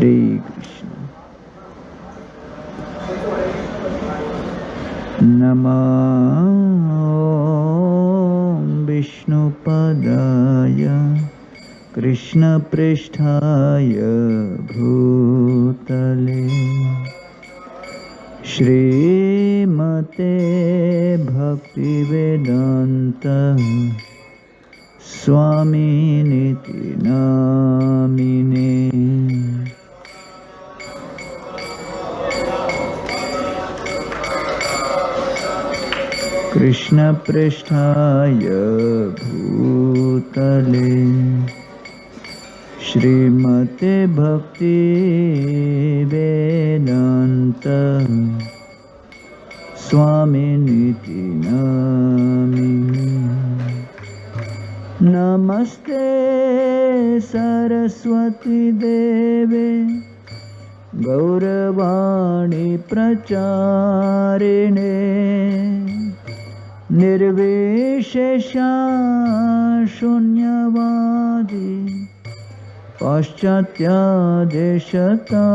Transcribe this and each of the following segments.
Hare Krishna. Namah Vishnupadaya Krishna Prishthaya Bhutale Shrimate Bhaktivedanta Swaminiti Namine Krishna Prishthaya Bhutale Shrimate Bhakti Vedanta Swaminiti Namine Namaste Saraswati Deve Gauravani Pracharine Nirvishesha Shunyavadi Paschatya Deshatarine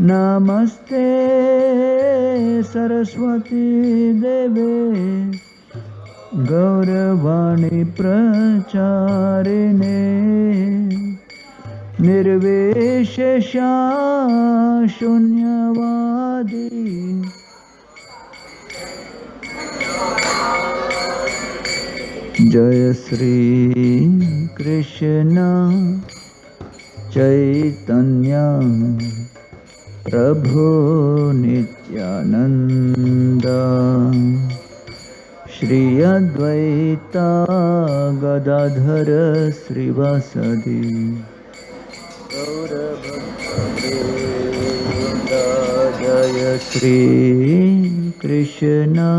Namaste Saraswati Deve Gauravani Pracharine Nirvishesha Shunyavadi Jaya Shri Krishna Chaitanya Prabhu Nityananda Shri Advaita Gadadhara Srivasadi Gaura Bhakta Jaya Shri Krishna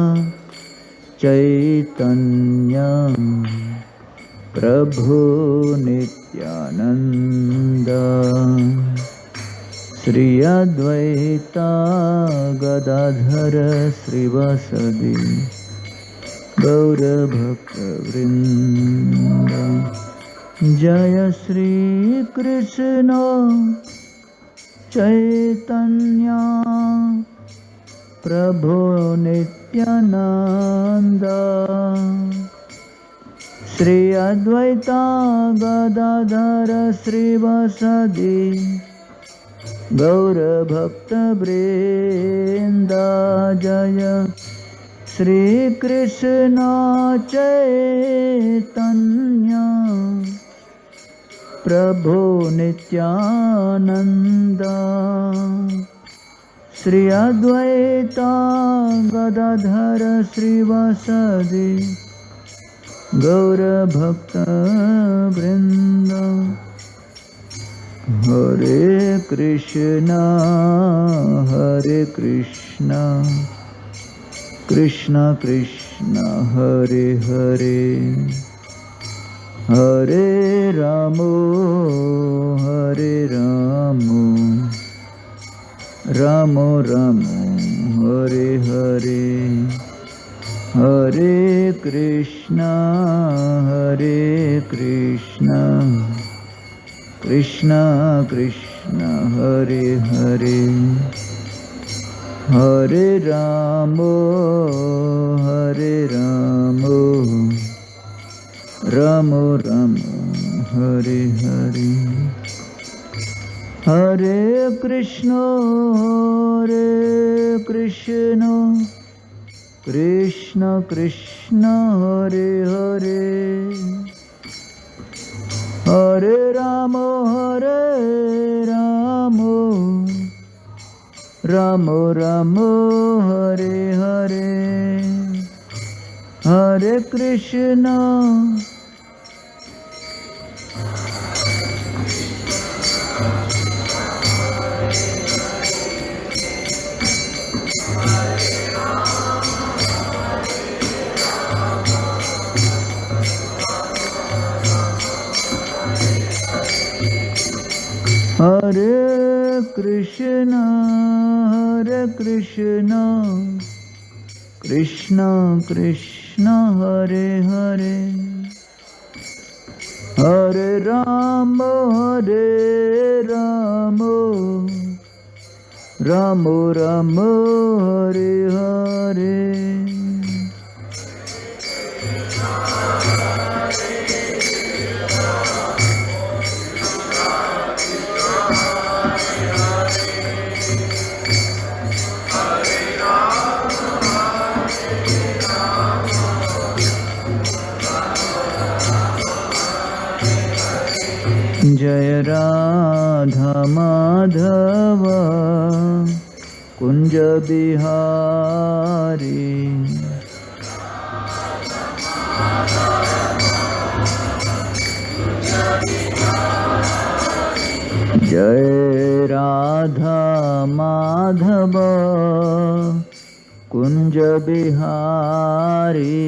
Chaitanya Prabhu Nityananda Shri Advaita Gadadhara Srivasadi Gaura Bhakta Vrinda Jaya Shri Krishna Chaitanya Prabhu Nityananda Shri Advaita Gadadhara Srivasadi Gaura Bhakta Vrinda Jaya Shri Krishna Chaitanya Prabhu Nityananda Shri Advaita Gadadhara Srivasadi Gaura Bhakta Vrinda Hare Krishna Krishna Krishna Hare Hare Hare Ramo Ramo Ramo Hare Hare Hare Krishna Krishna Krishna Hare Hare Hare Ramo Ramo Ramo Hare Hare Hare Krishna Krishna Krishna Hare Hare Hare Ramo Ramo Ramo Hare Hare Hare Krishna Hare Krishna Krishna Krishna Hare Hare Hare Rama Rama Rama Hare Hare. Jai Radha Madhava Kunja Bihari. Jai Radha Madhava Kunja Bihari.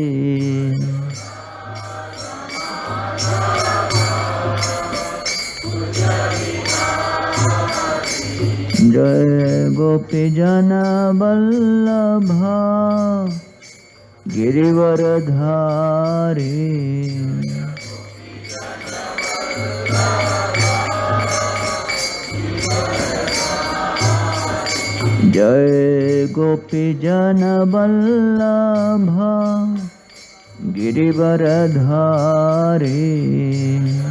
Jai Gopi Jana Vallabha Girivaradhari. Jai Gopi Jana Vallabha Girivaradhari.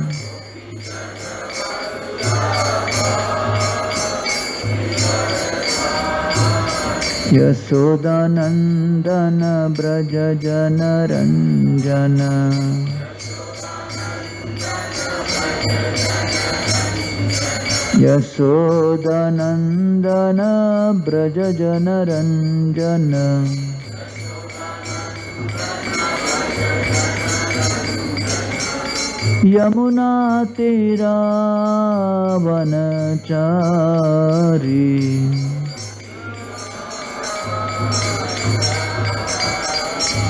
Yasodhanandana Braja Jana Ranjana. Yasodhanandana Braja Jana Ranjana. Yamuna Tira Vanachari.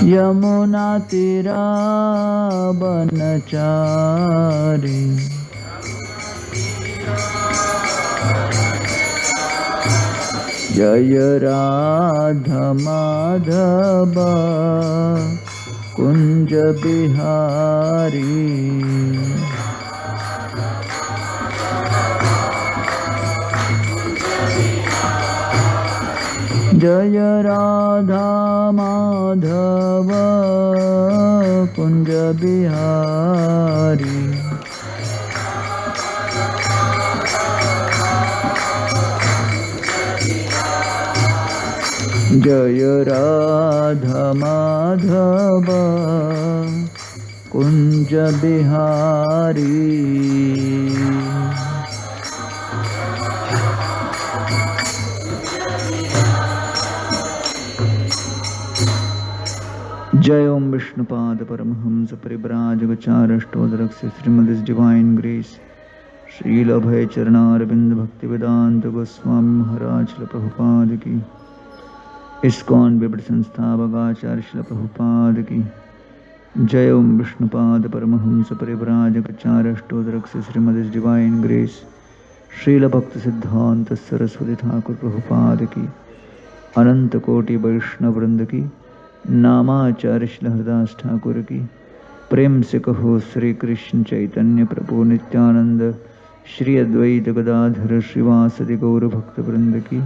Yamuna Tira Vanachari. Jaya Radha Madhava Kunja Bihari. Jaya Radha Madhava Kunja Bihari. Jaya Radha Madhava Kunja Bihari. Jai Om Vishnupada Paramahamsa Paribrajagacharashtodarakse Srimad Divine Grace Srila Abhay Charanarvind Bhaktivedanta Goswami Maharaj Srila Prabhupada Ki ISKCON Vibhad Sansthavakacharya Srila Prabhupada Ki Jai Om Vishnupada Paramahamsa Paribrajagacharashtodarakse Srimad Divine Grace Srila Bhakti Siddhanta Saraswati Thakur Prabhupada Ki Ananta Koti Vaishnav Vrinda Ki नामाचार्य Shri Hardas Thakur की प्रेम से कहो श्री कृष्ण चैतन्य प्रभु नित्यानंद श्री अद्वैत गदाधर श्रीवासदि गौर भक्त वृंद की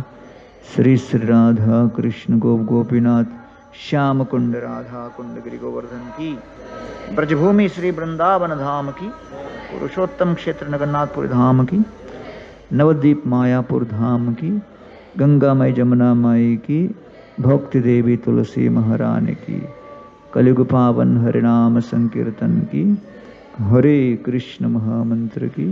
श्री श्री राधा कृष्ण गोप गोपीनाथ श्याम कुंड राधा कुंड गिरि गोवर्धन की ब्रजभूमि श्री वृंदावन धाम की पुरुषोत्तम क्षेत्र नगरनाथपुर धाम की नवद्वीप मायापुर धाम की गंगामय जमुना माई की भक्ति देवी तुलसी महारानी की कलियुग पावन हरिनाम संकीर्तन की हरे कृष्ण महामंत्र की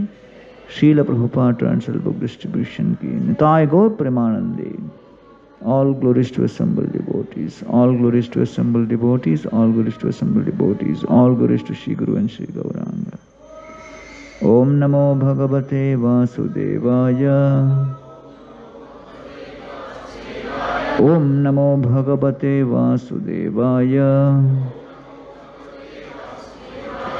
Srila Prabhupada translation book distribution की निताय गौर प्रेमानंदे. All glories to assembled devotees, all glories to assembled devotees, all glories to assembled devotees, all glories to Shri Guru and Shri Gauranga. Om Namo Bhagavate Vasudevaya. Om Namo Bhagavate Vasudevaya.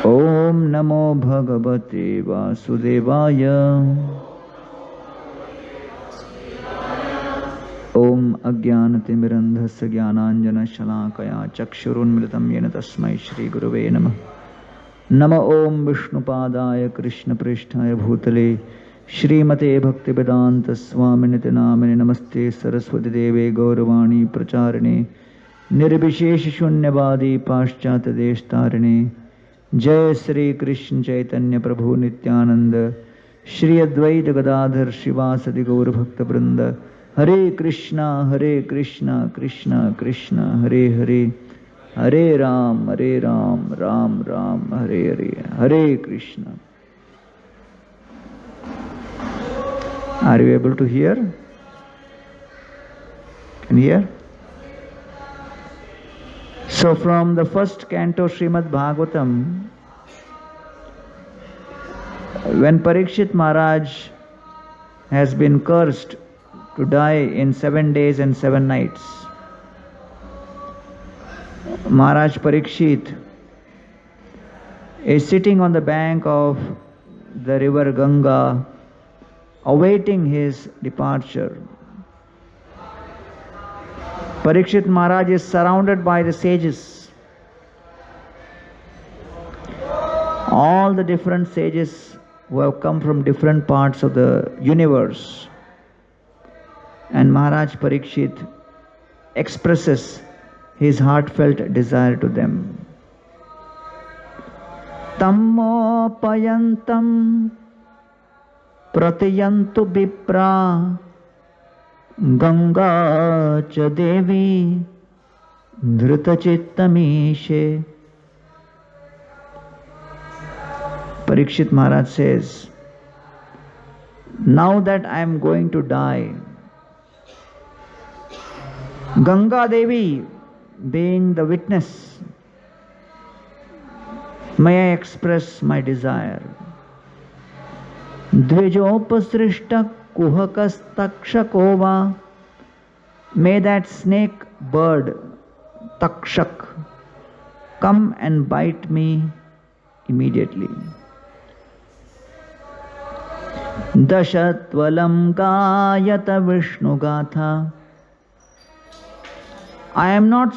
Om Namo Bhagavate Vasudevaya. Om Ajnanatimirandhasya Jnananjana Shalakaya Chakshurunmilitam Yena Tasmai Shri Gurave Namah. नमो ओम विष्णुपादाय कृष्णप्रेष्ठाय भूतले श्रीमते भक्तिवेदांत स्वामिनिति नामिने नमस्ते सरस्वती देवे गौरवाणी प्रचारिणे निर्विशेष शून्यवादी पाश्चात्य देशतारिणे। जय श्री कृष्ण चैतन्य प्रभु नित्यानंद श्री अद्वैत गदाधर शिवासदि गौर भक्त वृंद। हरे कृष्णा कृष्णा कृष्णा हरे हरे, हरे राम राम राम हरे हरे, हरे Krishna. Are you able to hear? Can you hear? So from the first canto Srimad Bhagavatam, when Parikshit Maharaj has been cursed to die in 7 days and 7 nights, Maharaj Parikshit is sitting on the bank of the river Ganga, awaiting his departure. Parikshit Maharaj is surrounded by the sages. All the different sages who have come from different parts of the universe. And Maharaj Parikshit expresses his heartfelt desire to them. Tammopayantam pratiyantu vipra Ganga cha devi dhrutachitamishe. Parikshit Maharaj says, now that I am going to die, Ganga Devi being the witness, may I express my desire. Dvijopasrishta kuhakastakshakova. May that snake bird, takshak, come and bite me immediately. Dashatvalam gayata Vishnu gatha. I am not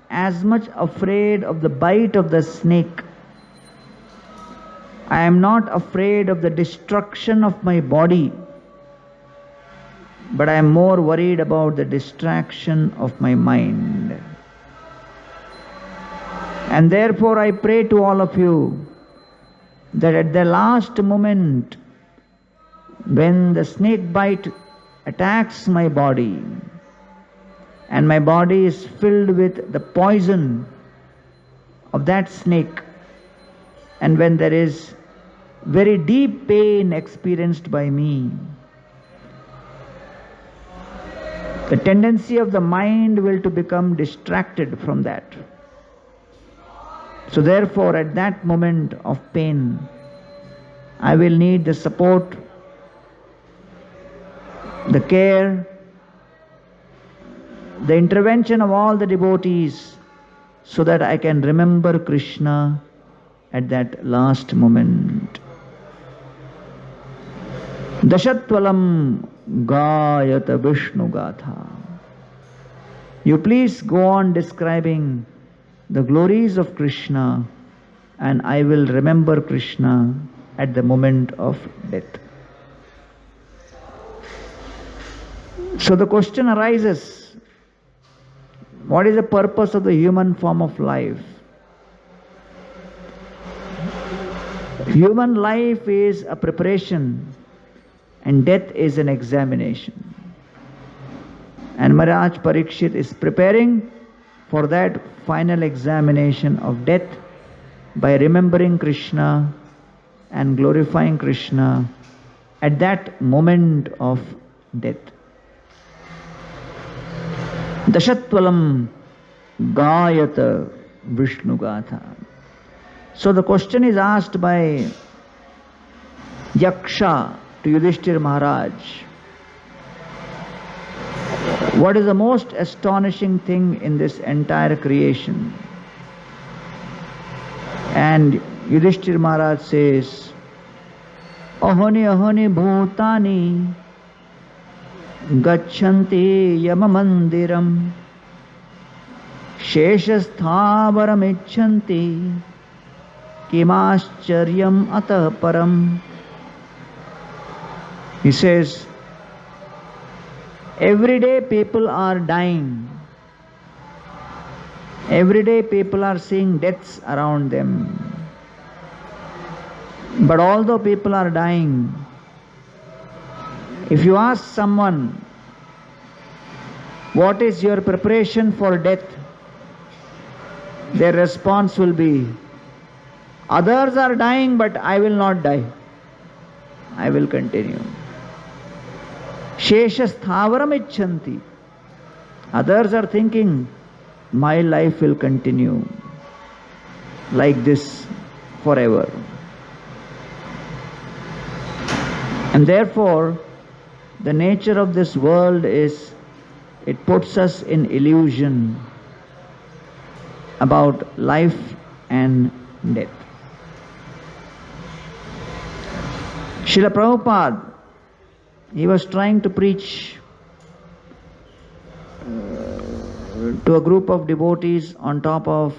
as much afraid of the bite of the snake. I am not afraid of the destruction of my body, but I am more worried about the distraction of my mind. And therefore I pray to all of you that at the last moment, when the snake bite attacks my body, and my body is filled with the poison of that snake, and when there is very deep pain experienced by me, the tendency of the mind will to become distracted from that. So therefore, at that moment of pain, I will need the support, the care, the intervention of all the devotees, so that I can remember Krishna at that last moment. Dashatvalam gayata Vishnu gatha. You please go on describing the glories of Krishna, and I will remember Krishna at the moment of death. So the question arises, what is the purpose of the human form of life? Human life is a preparation and death is an examination. And Maharaj Parikshit is preparing for that final examination of death by remembering Krishna and glorifying Krishna at that moment of death. Dashatvalam gayata Vishnu gatha. So the question is asked by Yaksha to Yudhishthira Maharaj. What is the most astonishing thing in this entire creation? And Yudhishthira Maharaj says, Ahani ahani bhutani gachanti yama mandiram sheshasthavaram icchanti kimascharyam atah param. He says, every day people are dying. Every day people are seeing deaths around them. But although people are dying, if you ask someone, what is your preparation for death? Their response will be, others are dying, but I will not die. I will continue. Sheshasthavaram icchanti. Others are thinking, my life will continue like this forever. And therefore, the nature of this world is, it puts us in illusion about life and death. Srila Prabhupada, he was trying to preach to a group of devotees on top of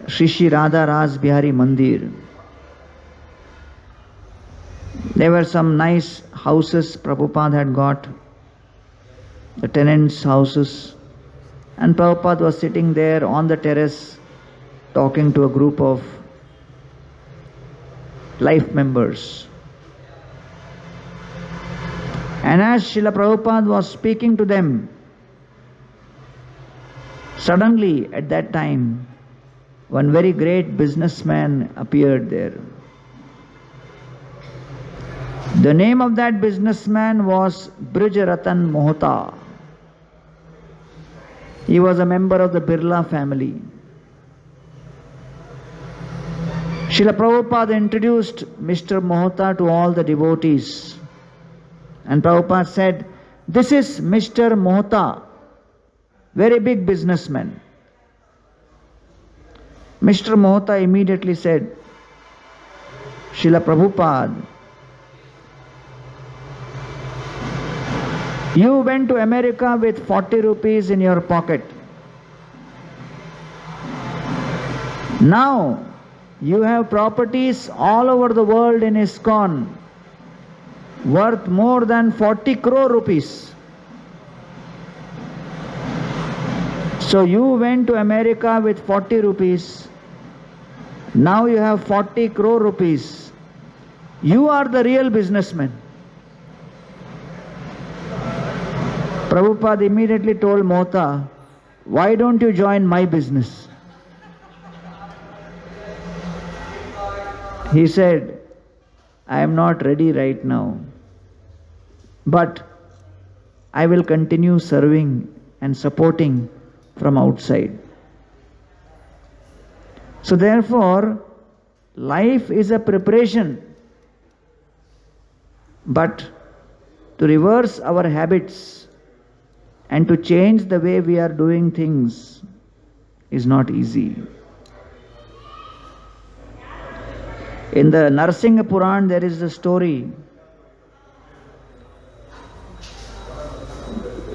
Shri Shri Radha Ras Bihari Mandir. There were some nice houses Prabhupada had got, the tenants' houses, and Prabhupada was sitting there on the terrace talking to a group of life members. And as Srila Prabhupada was speaking to them, suddenly at that time, one very great businessman appeared there. The name of that businessman was Brijratan Mohta. He was a member of the Birla family. Srila Prabhupada introduced Mr. Mohta to all the devotees. And Prabhupada said, this is Mr. Mohta, very big businessman. Mr. Mohta immediately said, Srila Prabhupada, you went to America with 40 rupees in your pocket. Now, you have properties all over the world in ISKCON worth more than 40 crore rupees. So you went to America with 40 rupees. Now you have 40 crore rupees. You are the real businessman. Prabhupada immediately told Mohta, why don't you join my business? He said, I am not ready right now, but I will continue serving and supporting from outside. So therefore, life is a preparation, but to reverse our habits and to change the way we are doing things is not easy. In the Narsingha Puran, there is a story.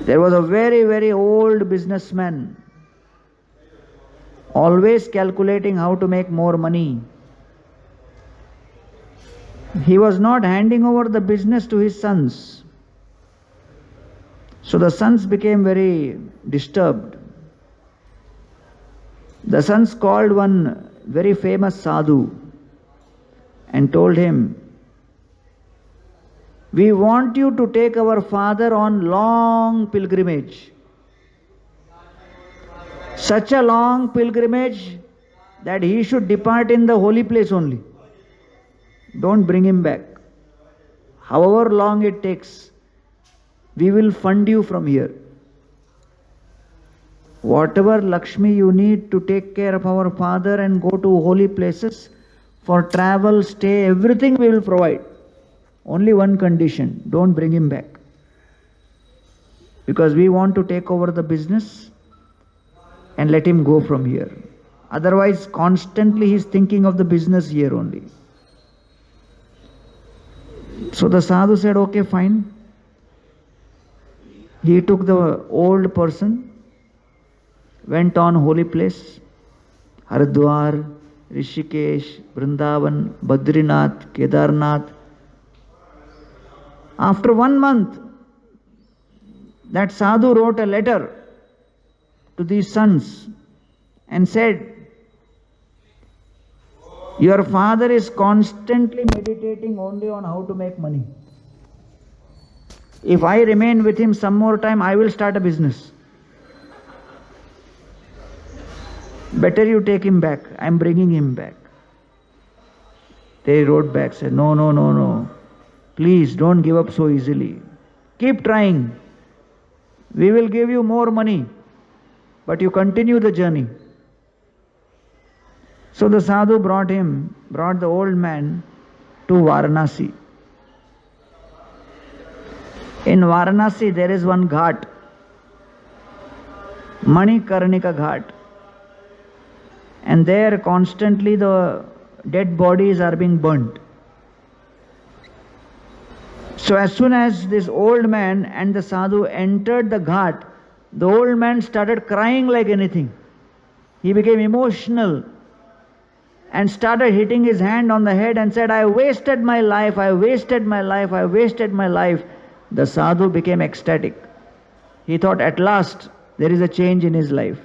There was a very, very old businessman, always calculating how to make more money. He was not handing over the business to his sons. So the sons became very disturbed. The sons called one very famous sadhu and told him, we want you to take our father on long pilgrimage. Such a long pilgrimage that he should depart in the holy place only. Don't bring him back. However long it takes, we will fund you from here. Whatever Lakshmi you need to take care of our father and go to holy places, for travel, stay, everything we will provide. Only one condition, don't bring him back. Because we want to take over the business and let him go from here. Otherwise, constantly he is thinking of the business here only. So the sadhu said, okay, fine. He took the old person, went on holy place, Haridwar, Rishikesh, Vrindavan, Badrinath, Kedarnath. After 1 month, that sadhu wrote a letter to these sons and said, your father is constantly meditating only on how to make money. If I remain with him some more time, I will start a business. Better you take him back. I am bringing him back. They wrote back, said, no. Please don't give up so easily. Keep trying. We will give you more money, but you continue the journey. So the sadhu brought the old man to Varanasi. In Varanasi there is one ghat, Manikarnika Ghat. And there constantly the dead bodies are being burnt. So as soon as this old man and the sadhu entered the ghat, the old man started crying like anything. He became emotional and started hitting his hand on the head and said, I wasted my life, I wasted my life, I wasted my life. The sadhu became ecstatic. He thought, at last there is a change in his life.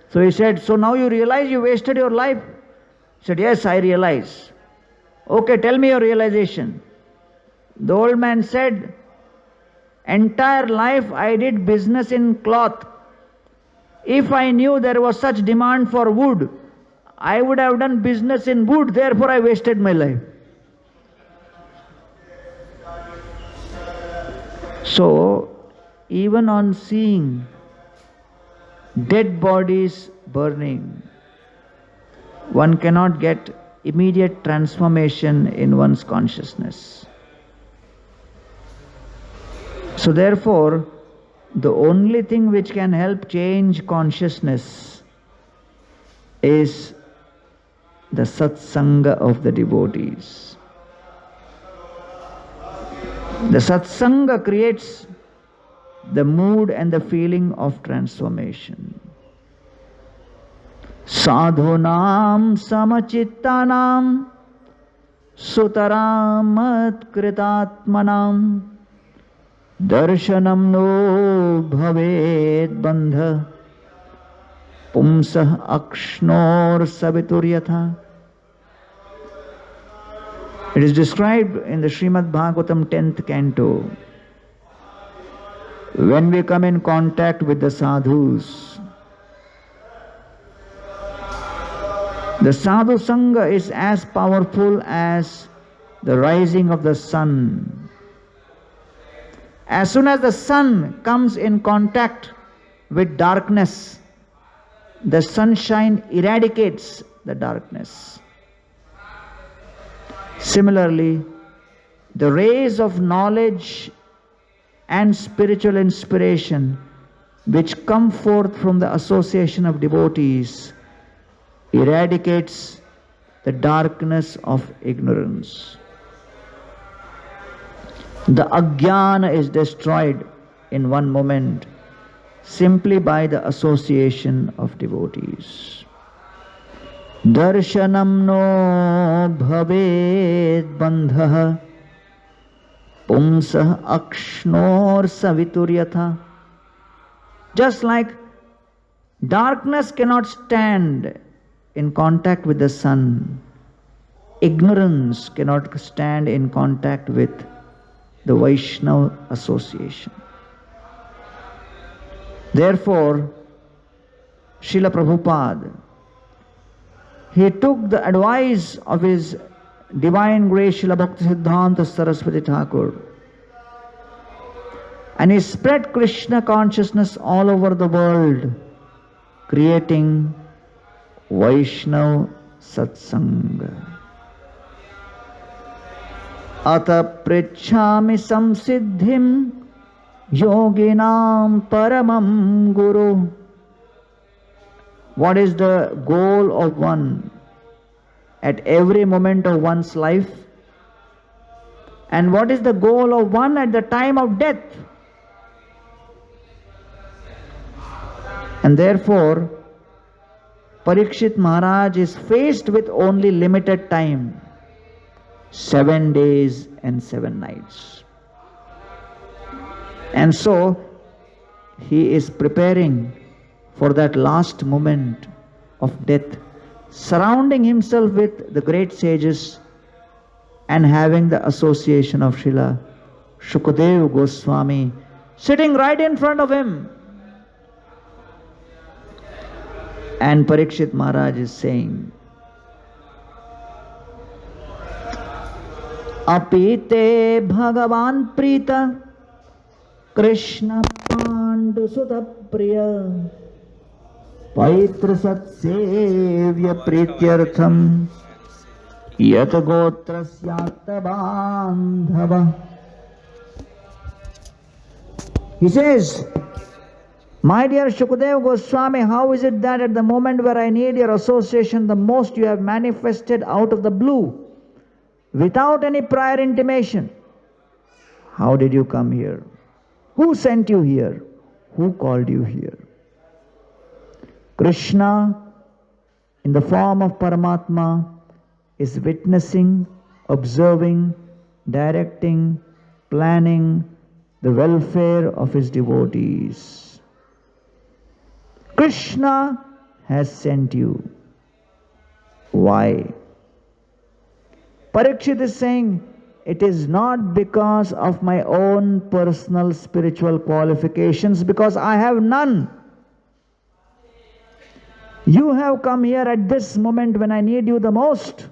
So he said, so now you realize you wasted your life? He said, yes, I realize. Okay, tell me your realization. The old man said, entire life I did business in cloth. If I knew there was such demand for wood, I would have done business in wood, therefore I wasted my life. So, even on seeing dead bodies burning, one cannot get immediate transformation in one's consciousness. So therefore, the only thing which can help change consciousness is the satsanga of the devotees. The satsanga creates the mood and the feeling of transformation. Sadhunam samachittanam sutaramat kritatmanam darshanam no bhaved bandha pumsah akshnor savituryatha. It is described in the Srimad Bhagavatam 10th canto. When we come in contact with the sadhus, the sadhu sangha is as powerful as the rising of the sun. As soon as the sun comes in contact with darkness, the sunshine eradicates the darkness. Similarly, the rays of knowledge and spiritual inspiration which come forth from the association of devotees eradicates the darkness of ignorance. The ajnana is destroyed in one moment simply by the association of devotees. Darshanam no bhaved bandha pumsah akshnor savituryatha. Just like darkness cannot stand in contact with the sun, ignorance cannot stand in contact with the Vaishnava association. Therefore, Srila Prabhupada, he took the advice of his Divine Grace Srila Bhaktisiddhanta Saraswati Thakur and he spread Krishna consciousness all over the world, creating Vaishnava Satsanga. Ata prichhami samsiddhim yoginam paramam guru. What is the goal of one at every moment of one's life? And what is the goal of one at the time of death? And therefore, Parikshit Maharaj is faced with only limited time, 7 days and 7 nights. And so he is preparing for that last moment of death, surrounding himself with the great sages and having the association of Srila Shukadeva Goswami sitting right in front of him. And Parikshit Maharaj is saying, Apite Bhagavan Prita Krishna Pandu Sutta Priya Paitra Satsevya Prityartham Yata Gotrasyata Bandhava. He says, my dear Shukadeva Goswami, how is it that at the moment where I need your association the most, you have manifested out of the blue, without any prior intimation? How did you come here? Who sent you here? Who called you here? Krishna, in the form of Paramatma, is witnessing, observing, directing, planning the welfare of his devotees. Krishna has sent you. Why? Parikshit is saying, it is not because of my own personal spiritual qualifications, because I have none. You have come here at this moment when I need you the most,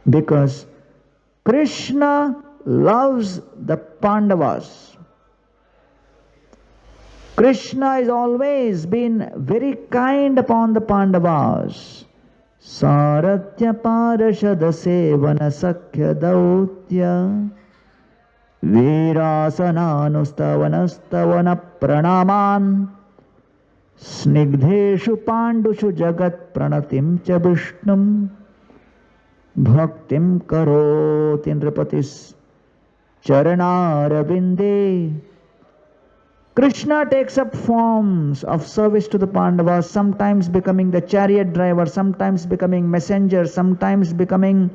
because Krishna loves the Pandavas. Krishna has always been very kind upon the Pandavas. Saratya Parashada Sevana Sakhya Dautya Virasananustavanastavana Pranaman Snigdheshu Pandushu Jagat Pranatim Cha Vishnum Bhaktim Karoti Nripatis Charanarabinde. Krishna takes up forms of service to the Pandavas, sometimes becoming the chariot driver, sometimes becoming messenger, sometimes becoming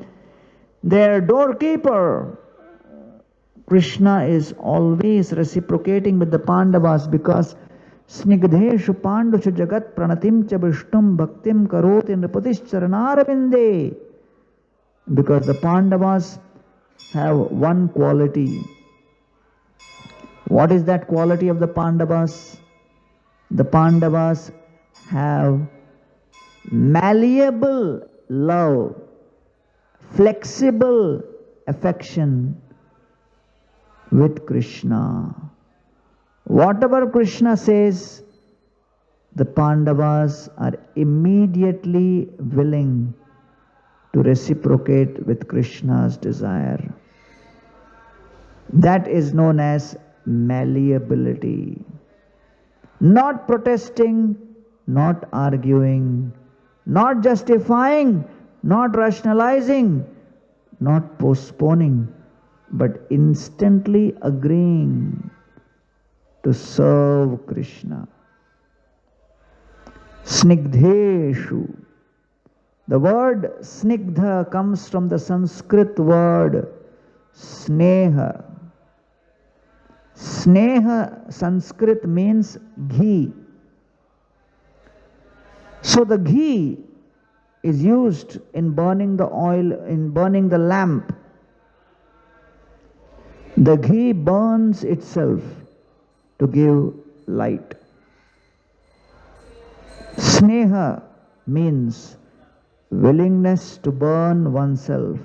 their doorkeeper. Krishna is always reciprocating with the Pandavas because Snigdheshu Pandushu Jagat Pranatim Cha Vishnum Bhaktim Karoti Nripatis Charanarabinde. Because the Pandavas have one quality. What is that quality of the Pandavas? The Pandavas have malleable love, flexible affection with Krishna. Whatever Krishna says, the Pandavas are immediately willing to reciprocate with Krishna's desire. That is known as malleability. Not protesting, not arguing, not justifying, not rationalizing, not postponing, but instantly agreeing to serve Krishna. Snigdheshu. The word snigdha comes from the Sanskrit word sneha. Sneha, Sanskrit means ghee. So the ghee is used in burning the oil, in burning the lamp. The ghee burns itself to give light. Sneha means willingness to burn oneself,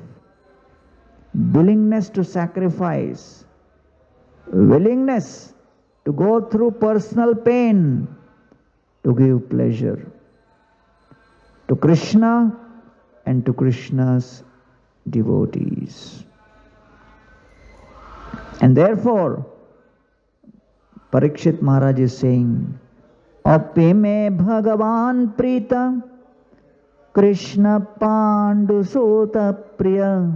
willingness to sacrifice, willingness to go through personal pain to give pleasure to Krishna and to Krishna's devotees. And therefore, Parikshit Maharaj is saying, Api me Bhagavan Prita Krishna Pandu Sutta Priya.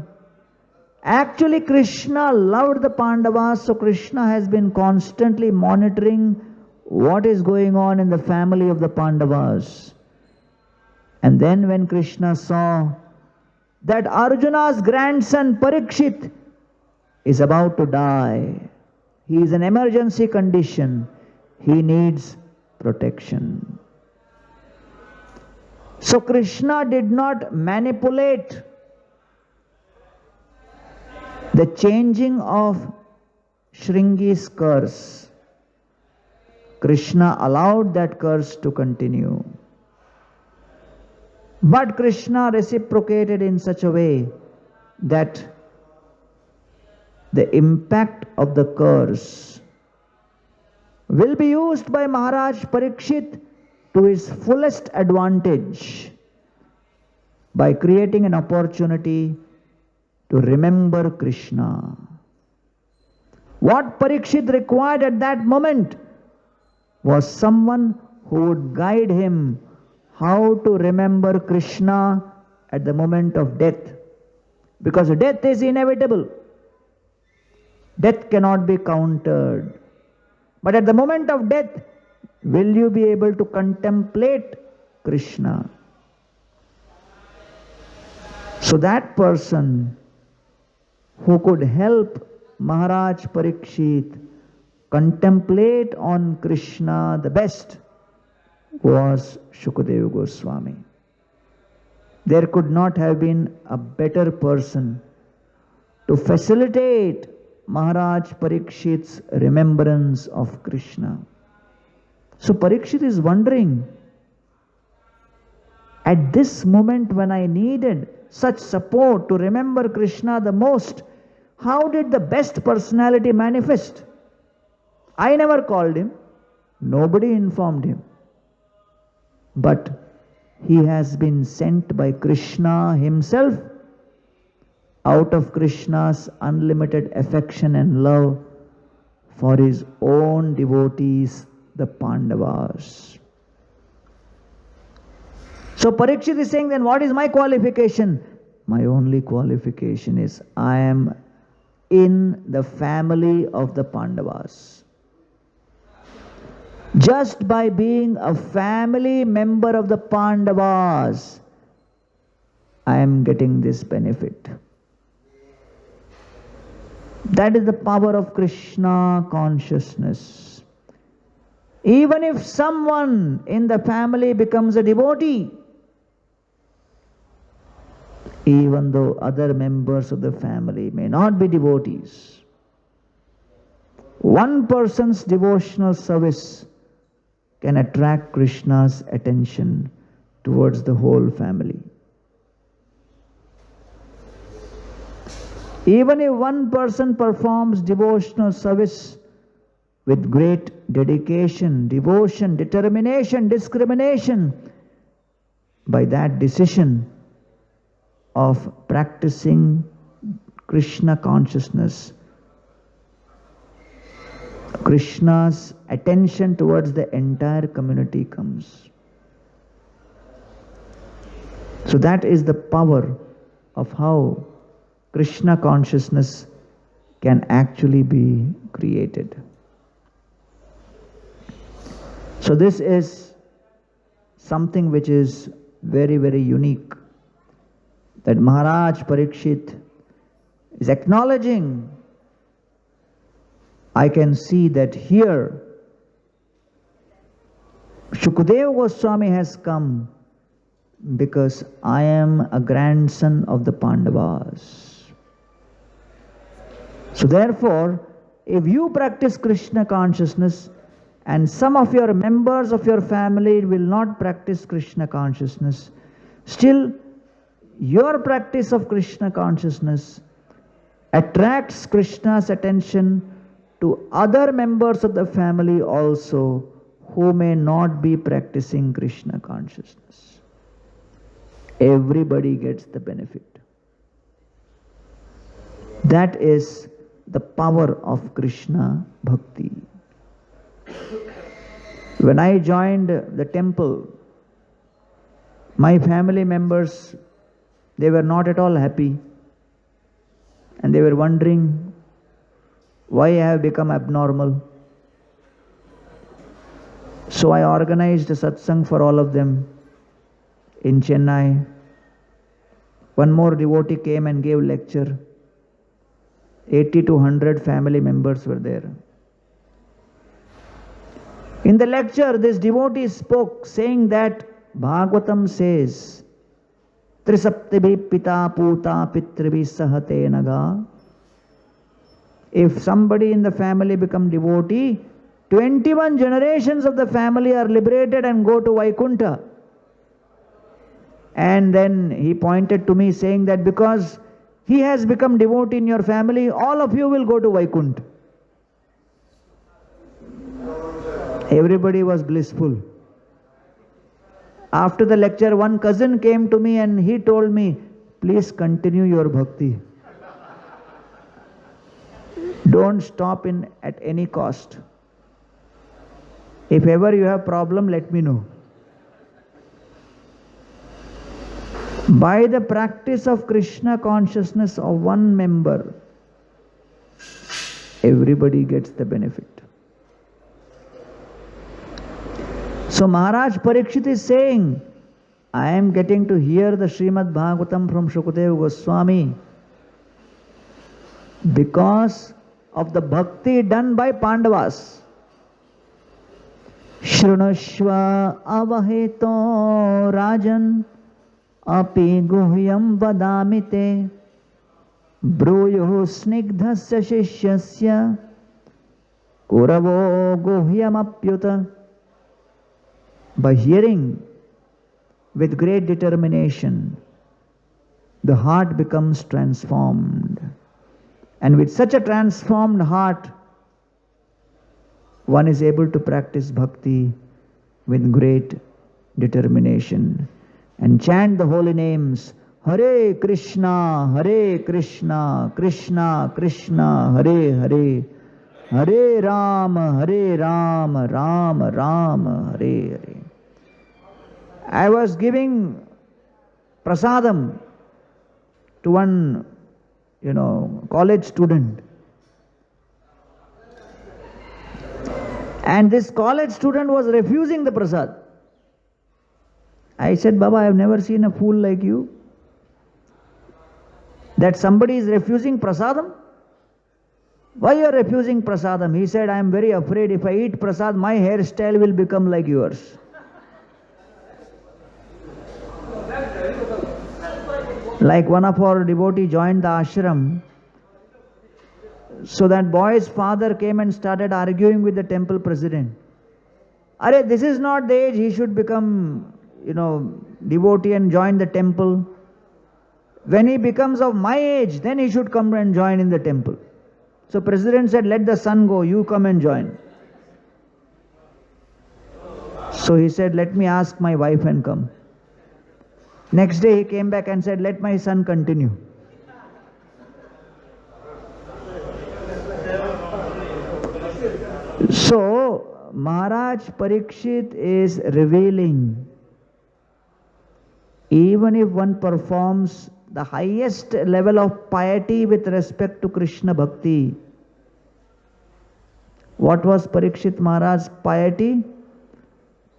Actually, Krishna loved the Pandavas, so Krishna has been constantly monitoring what is going on in the family of the Pandavas. And then when Krishna saw that Arjuna's grandson Parikshit is about to die, he is in emergency condition, he needs protection. So Krishna did not manipulate the changing of Shringi's curse. Krishna allowed that curse to continue. But Krishna reciprocated in such a way that the impact of the curse will be used by Maharaj Parikshit to his fullest advantage by creating an opportunity to remember Krishna. What Parikshit required at that moment was someone who would guide him how to remember Krishna at the moment of death. Because death is inevitable. Death cannot be countered. But at the moment of death, will you be able to contemplate Krishna? So that person who could help Maharaj Parikshit contemplate on Krishna the best was Shukadeva Goswami. There could not have been a better person to facilitate Maharaj Parikshit's remembrance of Krishna. So Parikshit is wondering, at this moment when I needed such support to remember Krishna the most, how did the best personality manifest? I never called him. Nobody informed him. But he has been sent by Krishna himself out of Krishna's unlimited affection and love for his own devotees, the Pandavas. So Parikshit is saying, then what is my qualification? My only qualification is I am in the family of the Pandavas. Just by being a family member of the Pandavas, I am getting this benefit. That is the power of Krishna consciousness. Even if someone in the family becomes a devotee, even though other members of the family may not be devotees, one person's devotional service can attract Krishna's attention towards the whole family. Even if one person performs devotional service with great dedication, devotion, determination, discrimination, by that decision of practicing Krishna consciousness, Krishna's attention towards the entire community comes. So that is the power of how Krishna consciousness can actually be created. So this is something which is very, very unique, that Maharaj Parikshit is acknowledging. I can see that here Shukadeva Goswami has come because I am a grandson of the Pandavas. So therefore, if you practice Krishna consciousness and some of your members of your family will not practice Krishna consciousness, still your practice of Krishna consciousness attracts Krishna's attention to other members of the family also who may not be practicing Krishna consciousness. Everybody gets the benefit. That is the power of Krishna Bhakti. When I joined the temple, my family members, they were not at all happy, and they were wondering why I have become abnormal. So I organized a satsang for all of them, in Chennai. One more devotee came and gave lecture. 80 to 100 family members were there. In the lecture, this devotee spoke saying that Bhagavatam says, Trisaptibhi pita puta pitribhi sahate naga. If somebody in the family become devotee, 21 generations of the family are liberated and go to Vaikuntha. And then he pointed to me saying that because he has become devotee in your family, all of you will go to Vaikuntha. Everybody was blissful. After the lecture, one cousin came to me and he told me, please continue your bhakti. Don't stop at any cost. If ever you have problem, let me know. By the practice of Krishna consciousness of one member, everybody gets the benefit. So Maharaj Parikshit is saying, I am getting to hear the Srimad Bhagavatam from Shukadeva Goswami because of the bhakti done by Pandavas. Shrunashva avaheto rajan api guhyam vadamite bruyuh snigdhasya shishyasya kuravo guhyam apyuta. By hearing with great determination, the heart becomes transformed. And with such a transformed heart, one is able to practice bhakti with great determination and chant the holy names, Hare Krishna, Krishna Krishna, Hare Hare, Hare Rama, Rama Rama, Hare Hare. I was giving prasadam to one, college student. And this college student was refusing the prasad. I said, Baba, I have never seen a fool like you. That somebody is refusing prasadam? Why you are refusing prasadam? He said, I am very afraid if I eat prasad, my hairstyle will become like yours. Like one of our devotees joined the ashram, so that boy's father came and started arguing with the temple president. Are, this is not the age he should become, devotee and join the temple. When he becomes of my age, then he should come and join in the temple. So president said, let the son go, you come and join. So he said, let me ask my wife and come. Next day he came back and said, let my son continue. So Maharaj Parikshit is revealing, even if one performs the highest level of piety with respect to Krishna Bhakti. What was Parikshit Maharaj's piety?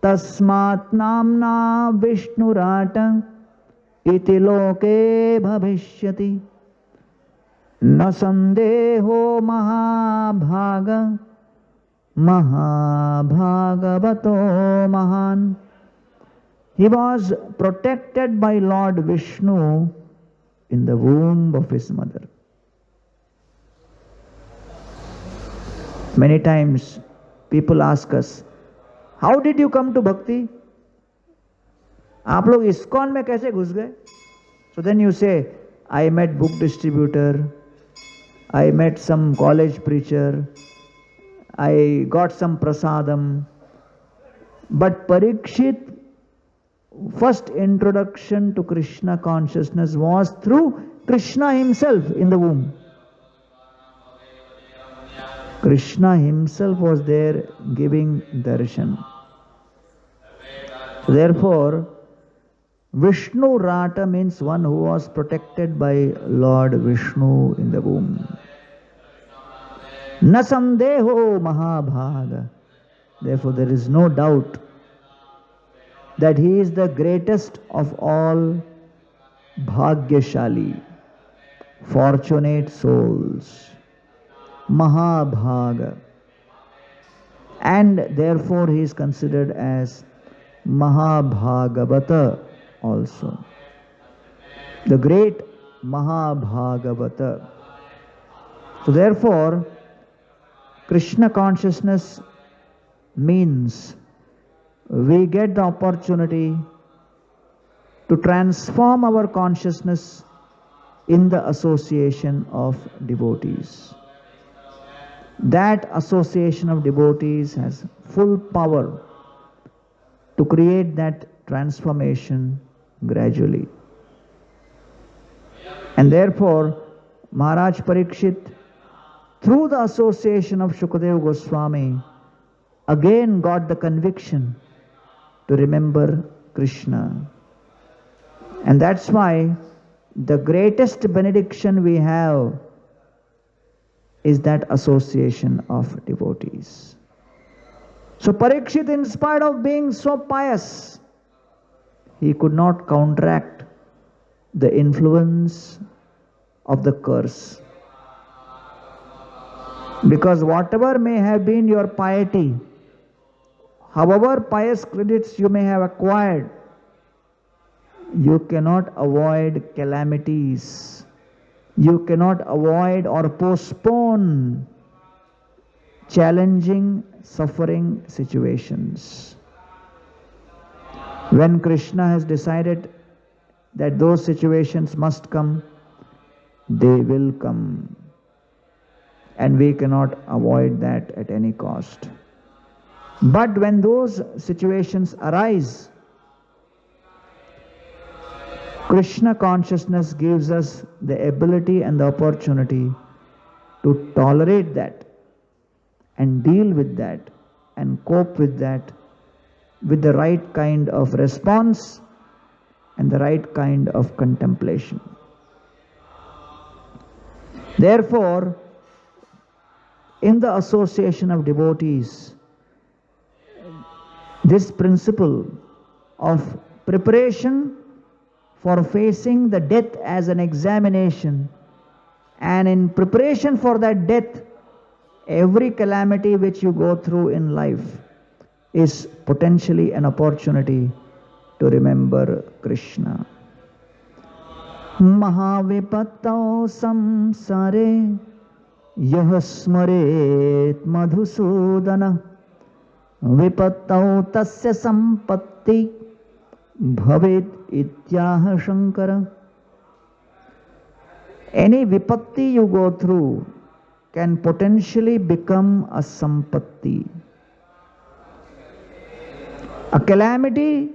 Tasmat namna Vishnurata iti loke bhavishyati na sandeho mahabhaga mahabhagavato mahan. He was protected by Lord Vishnu in the womb of his mother. Many times people ask us, how did you come to bhakti? आप लोग ISKCON में कैसे घुस गए? So then you say, I met book distributor, I met some college preacher, I got some prasadam. But Parikshit, first introduction to Krishna consciousness was through Krishna himself in the womb. Krishna himself was there giving darshan. So therefore, Vishnu Rata means one who was protected by Lord Vishnu in the womb. Na sandeho mahabhaga. Therefore there is no doubt that he is the greatest of all Bhagyashali, fortunate souls, Mahabhaga, and therefore he is considered as Mahabhagavata also. The great Mahabhagavata. So therefore, Krishna consciousness means we get the opportunity to transform our consciousness in the association of devotees. That association of devotees has full power to create that transformation gradually. And therefore, Maharaj Parikshit, through the association of Shukadeva Goswami, again got the conviction to remember Krishna. And that's why the greatest benediction we have is that association of devotees. So Parikshit, in spite of being so pious, he could not counteract the influence of the curse. Because whatever may have been your piety, however pious credits you may have acquired, you cannot avoid calamities. You cannot avoid or postpone challenging, suffering situations. When Krishna has decided that those situations must come, they will come. And we cannot avoid that at any cost. But when those situations arise, Krishna consciousness gives us the ability and the opportunity to tolerate that and deal with that and cope with that with the right kind of response and the right kind of contemplation. Therefore, in the association of devotees, this principle of preparation for facing the death as an examination, and in preparation for that death, every calamity which you go through in life is potentially an opportunity to remember Krishna. Mahavipattau samsare yah smaret madhusudana vipattau tasya sampatti bhavet ityaha shankara. Any vipatti you go through can potentially become a sampatti. A calamity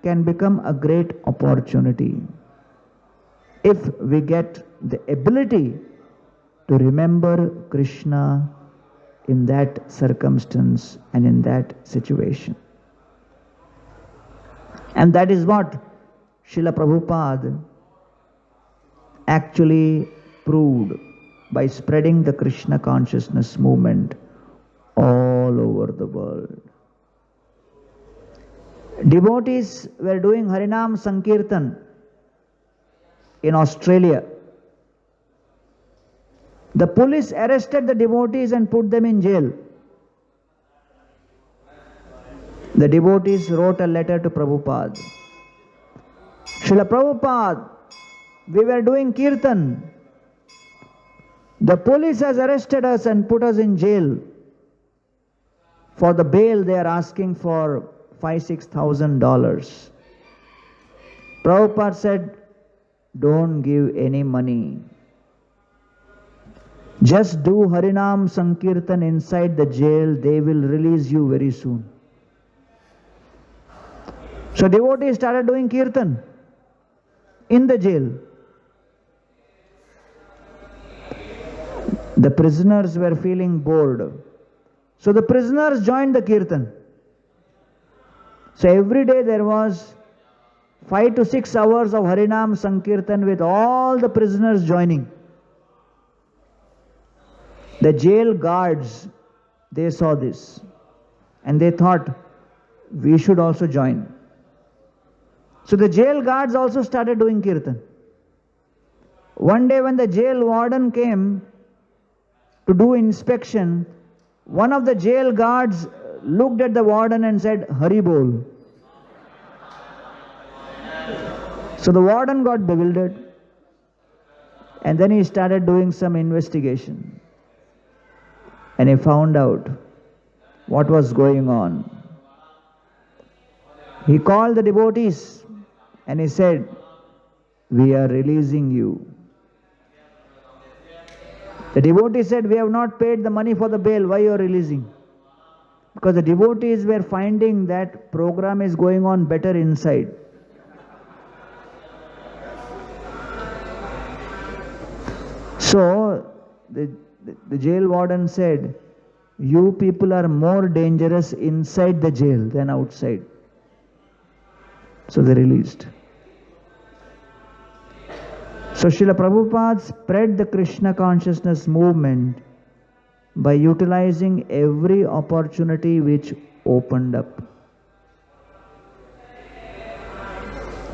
can become a great opportunity if we get the ability to remember Krishna in that circumstance and in that situation. And that is what Srila Prabhupada actually proved by spreading the Krishna consciousness movement all over the world. Devotees were doing Harinam Sankirtan in Australia. The police arrested the devotees and put them in jail. The devotees wrote a letter to Prabhupada. Srila Prabhupada, we were doing Kirtan. The police has arrested us and put us in jail. For the bail they are asking for $5,000-6,000. Prabhupada said, don't give any money. Just do Harinam Sankirtan inside the jail, they will release you very soon. So devotees started doing Kirtan in the jail. The prisoners were feeling bored. So the prisoners joined the Kirtan. So every day there was 5 to 6 hours of Harinam Sankirtan with all the prisoners joining. The jail guards, they saw this and they thought, we should also join. So the jail guards also started doing kirtan. One day when the jail warden came to do inspection, one of the jail guards looked at the warden and said, "Hari bol." So the warden got bewildered, and then he started doing some investigation. And he found out what was going on. He called the devotees and he said, "We are releasing you." The devotee said, "We have not paid the money for the bail. Why you are releasing?" Because the devotees were finding that program is going on better inside. So the jail warden said, "You people are more dangerous inside the jail than outside." So they released. So Srila Prabhupada spread the Krishna consciousness movement by utilizing every opportunity which opened up.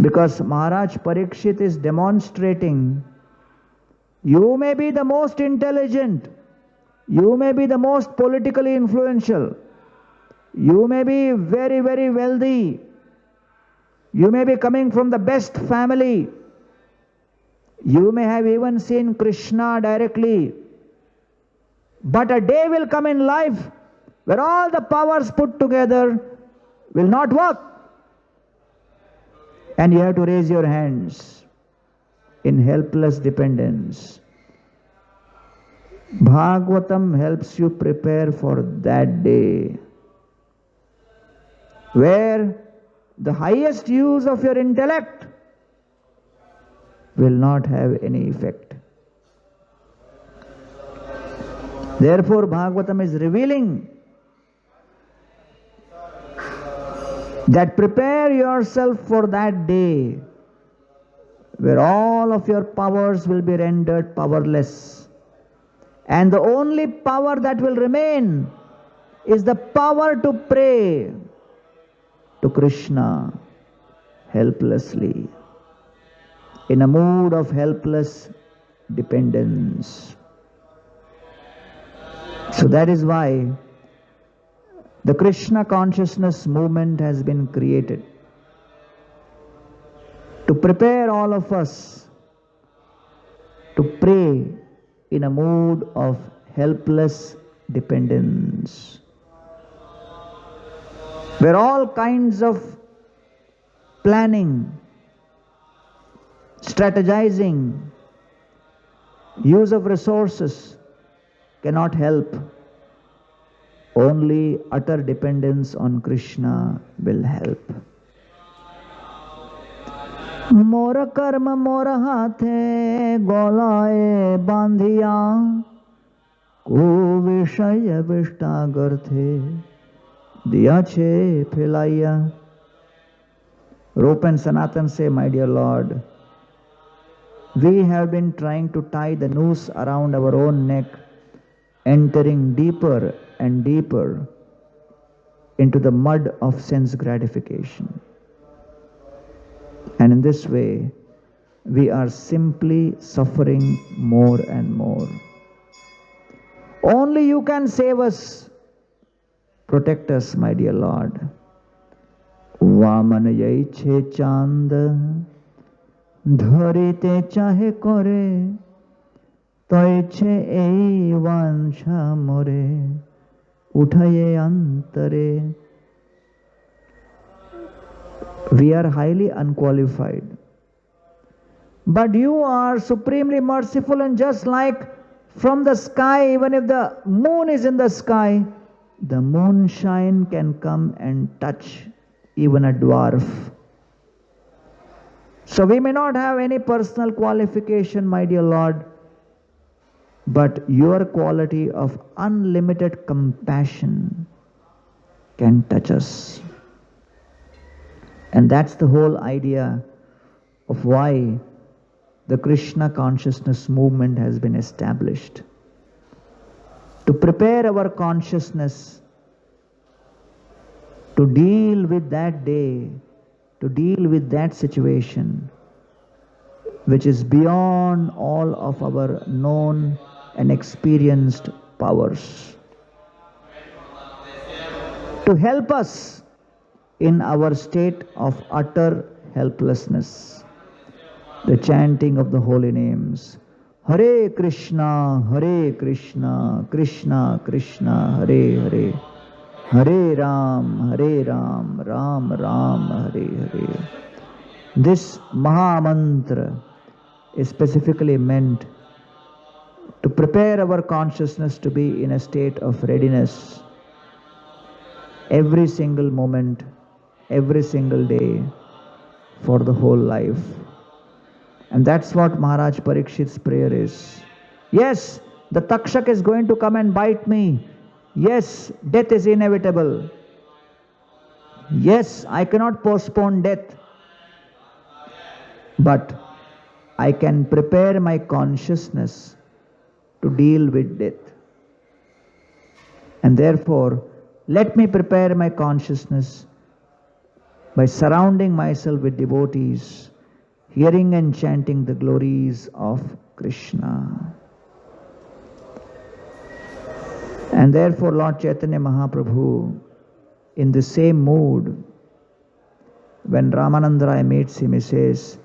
Because Maharaj Parikshit is demonstrating, you may be the most intelligent, you may be the most politically influential, you may be very, very wealthy, you may be coming from the best family, you may have even seen Krishna directly, but a day will come in life where all the powers put together will not work. And you have to raise your hands in helpless dependence. Bhagavatam helps you prepare for that day, where the highest use of your intellect will not have any effect. Therefore, Bhagavatam is revealing that prepare yourself for that day where all of your powers will be rendered powerless. And the only power that will remain is the power to pray to Krishna helplessly, in a mood of helpless dependence. So that is why the Krishna consciousness movement has been created, to prepare all of us to pray in a mood of helpless dependence, where all kinds of planning, strategizing, use of resources cannot help. Only utter dependence on Krishna will help. Mora karma mora hathe golaye bandhiya ko vishaya vishtagarthe diyache philaiya. Rup and Sanatan say, "My dear Lord, we have been trying to tie the noose around our own neck, entering deeper and deeper into the mud of sense gratification. And in this way, we are simply suffering more and more. Only you can save us. Protect us, my dear Lord." Vaman yaiche chand dharite chahe kore taiche ei vansha more uthaye antare. We are highly unqualified, but you are supremely merciful, and just like from the sky, even if the moon is in the sky, the moonshine can come and touch even a dwarf. So we may not have any personal qualification, my dear Lord, but your quality of unlimited compassion can touch us. And that's the whole idea of why the Krishna consciousness movement has been established. To prepare our consciousness to deal with that day to deal with that situation which is beyond all of our known and experienced powers, to help us in our state of utter helplessness. The chanting of the holy names. Hare Krishna, Krishna Krishna, Hare Hare. Hare Ram, Ram Ram, Hare Hare. This Maha Mantra is specifically meant to prepare our consciousness to be in a state of readiness every single moment, every single day for the whole life. And that's what Maharaj Parikshit's prayer is. Yes, the Takshak is going to come and bite me. Yes, death is inevitable. Yes, I cannot postpone death. But I can prepare my consciousness to deal with death. And therefore, let me prepare my consciousness by surrounding myself with devotees, hearing and chanting the glories of Krishna. And therefore Lord Chaitanya Mahaprabhu, in the same mood, when Ramananda Rai meets him, he says,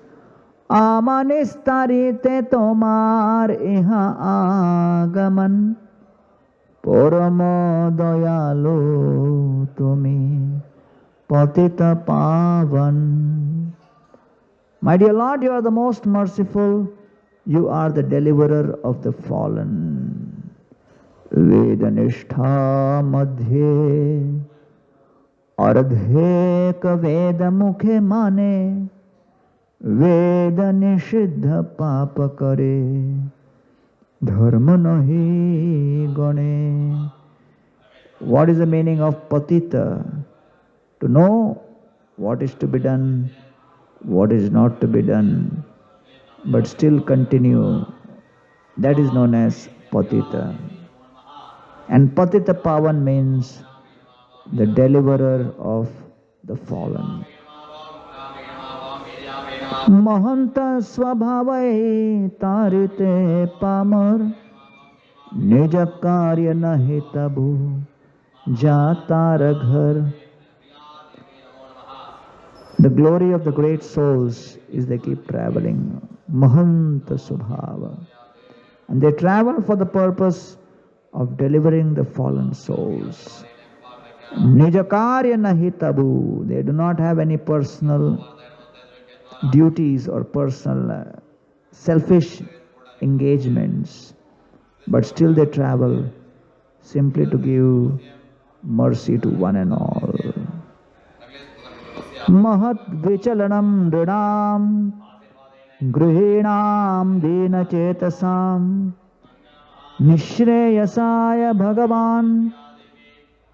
Amanistari tomar iha agaman, Paramo dayalu tumi, patita pavan. My dear Lord, you are the most merciful, you are the deliverer of the fallen. Vedanistha madhye, ardhe ka veda mukhe mane, veda nishiddha papa kare, dharma nahi gane. What is the meaning of patita? To know what is to be done, what is not to be done, but still continue. That is known as patita. And patita pavan means the deliverer of the fallen. Mahanta swabhavai tarite pamar, nija karya nahi tabu, jatara ghar. The glory of the great souls is they keep traveling. Mahanta Subhava. And they travel for the purpose of delivering the fallen souls. Nijakarya nahi tabu. They do not have any personal duties or personal selfish engagements. But still they travel simply to give mercy to one and all. Mahat vichalanam drinam gruhinam dina chetasam nishreyasaya bhagavan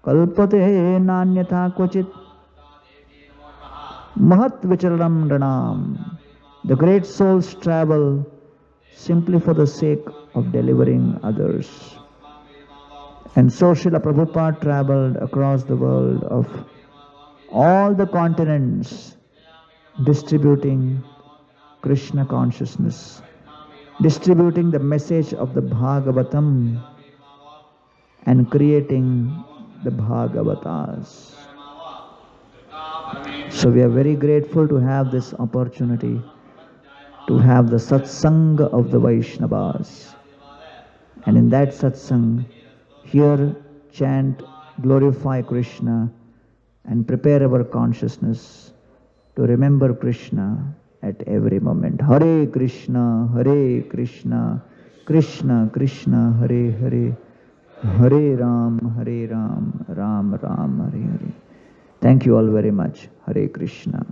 kalpate nanyatha kvachit. Mahat vichalanam drinam. The great souls travel simply for the sake of delivering others. And so Srila Prabhupada traveled across the world of all the continents, distributing Krishna consciousness, distributing the message of the Bhagavatam and creating the Bhagavatas. So we are very grateful to have this opportunity to have the satsang of the Vaishnavas. And in that satsang, hear, chant, glorify Krishna and prepare our consciousness to remember Krishna at every moment. Hare Krishna, Krishna Krishna, Hare Hare, Hare Ram, Ram Ram, Hare Hare. Thank you all very much. Hare Krishna.